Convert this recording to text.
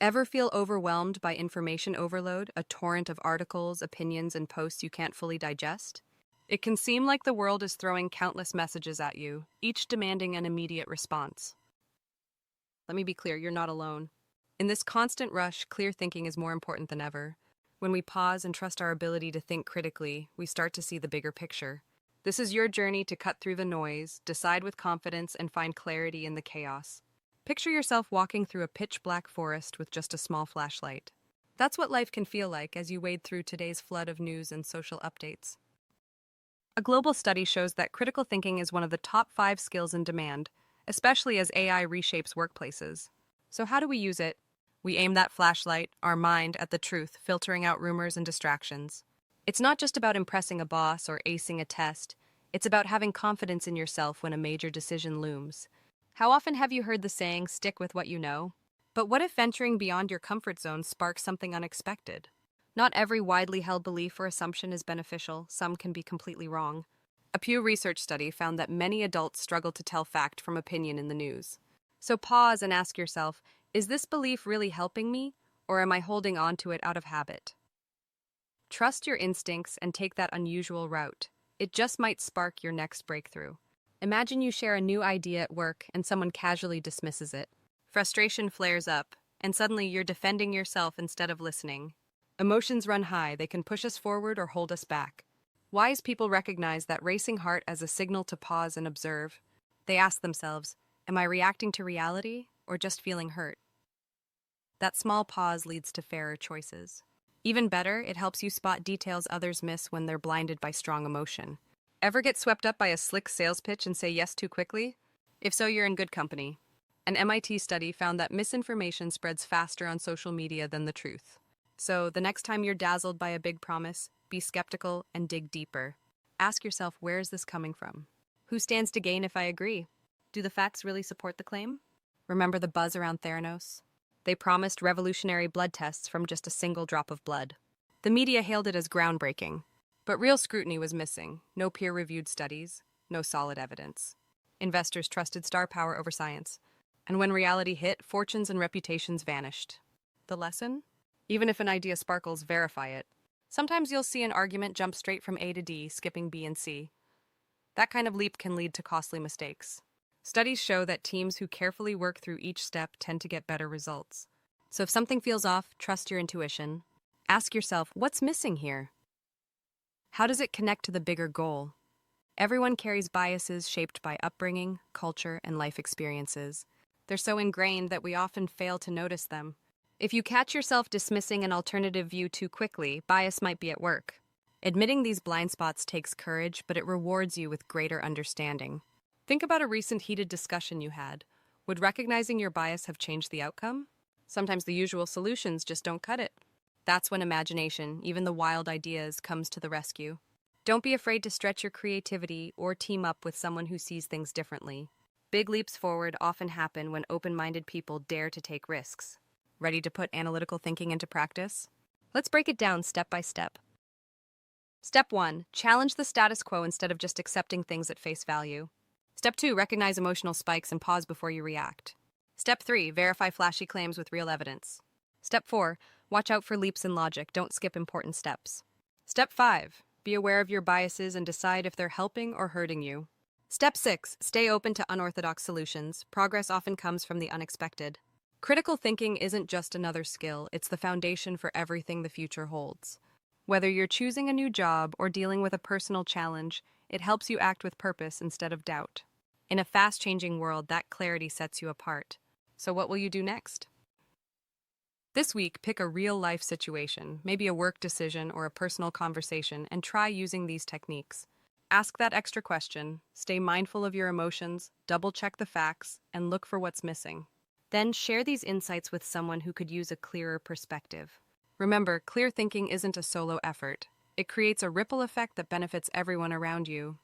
Ever feel overwhelmed by information overload, a torrent of articles, opinions, and posts you can't fully digest? It can seem like the world is throwing countless messages at you, each demanding an immediate response. Let me be clear, you're not alone. In this constant rush, clear thinking is more important than ever. When we pause and trust our ability to think critically, we start to see the bigger picture. This is your journey to cut through the noise, decide with confidence, and find clarity in the chaos. Picture yourself walking through a pitch-black forest with just a small flashlight. That's what life can feel like as you wade through today's flood of news and social updates. A global study shows that critical thinking is one of the top 5 skills in demand, especially as AI reshapes workplaces. So how do we use it? We aim that flashlight, our mind, at the truth, filtering out rumors and distractions. It's not just about impressing a boss or acing a test. It's about having confidence in yourself when a major decision looms. How often have you heard the saying, stick with what you know? But what if venturing beyond your comfort zone sparks something unexpected? Not every widely held belief or assumption is beneficial. Some can be completely wrong. A Pew Research study found that many adults struggle to tell fact from opinion in the news. So pause and ask yourself, is this belief really helping me, or am I holding on to it out of habit? Trust your instincts and take that unusual route. It just might spark your next breakthrough. Imagine you share a new idea at work and someone casually dismisses it. Frustration flares up, and suddenly you're defending yourself instead of listening. Emotions run high, they can push us forward or hold us back. Wise people recognize that racing heart as a signal to pause and observe. They ask themselves, am I reacting to reality or just feeling hurt? That small pause leads to fairer choices. Even better, it helps you spot details others miss when they're blinded by strong emotion. Ever get swept up by a slick sales pitch and say yes too quickly? If so, you're in good company. An MIT study found that misinformation spreads faster on social media than the truth. So, the next time you're dazzled by a big promise, be skeptical and dig deeper. Ask yourself, where is this coming from? Who stands to gain if I agree? Do the facts really support the claim? Remember the buzz around Theranos? They promised revolutionary blood tests from just a single drop of blood. The media hailed it as groundbreaking, but real scrutiny was missing. No peer-reviewed studies, no solid evidence. Investors trusted star power over science, and when reality hit, fortunes and reputations vanished. The lesson? Even if an idea sparkles, verify it. Sometimes you'll see an argument jump straight from A to D, skipping B and C. That kind of leap can lead to costly mistakes. Studies show that teams who carefully work through each step tend to get better results. So if something feels off, trust your intuition. Ask yourself, what's missing here? How does it connect to the bigger goal? Everyone carries biases shaped by upbringing, culture, and life experiences. They're so ingrained that we often fail to notice them. If you catch yourself dismissing an alternative view too quickly, bias might be at work. Admitting these blind spots takes courage, but it rewards you with greater understanding. Think about a recent heated discussion you had. Would recognizing your bias have changed the outcome? Sometimes the usual solutions just don't cut it. That's when imagination, even the wild ideas, comes to the rescue. Don't be afraid to stretch your creativity or team up with someone who sees things differently. Big leaps forward often happen when open-minded people dare to take risks. Ready to put analytical thinking into practice? Let's break it down step by step. Step 1. Challenge the status quo instead of just accepting things at face value. Step 2. Recognize emotional spikes and pause before you react. Step 3. Verify flashy claims with real evidence. Step 4. Watch out for leaps in logic. Don't skip important steps. Step 5. Be aware of your biases and decide if they're helping or hurting you. Step 6. Stay open to unorthodox solutions. Progress often comes from the unexpected. Critical thinking isn't just another skill, it's the foundation for everything the future holds. Whether you're choosing a new job or dealing with a personal challenge, it helps you act with purpose instead of doubt. In a fast-changing world, that clarity sets you apart. So what will you do next? This week, pick a real-life situation, maybe a work decision or a personal conversation, and try using these techniques. Ask that extra question, stay mindful of your emotions, double-check the facts, and look for what's missing. Then share these insights with someone who could use a clearer perspective. Remember, clear thinking isn't a solo effort. It creates a ripple effect that benefits everyone around you.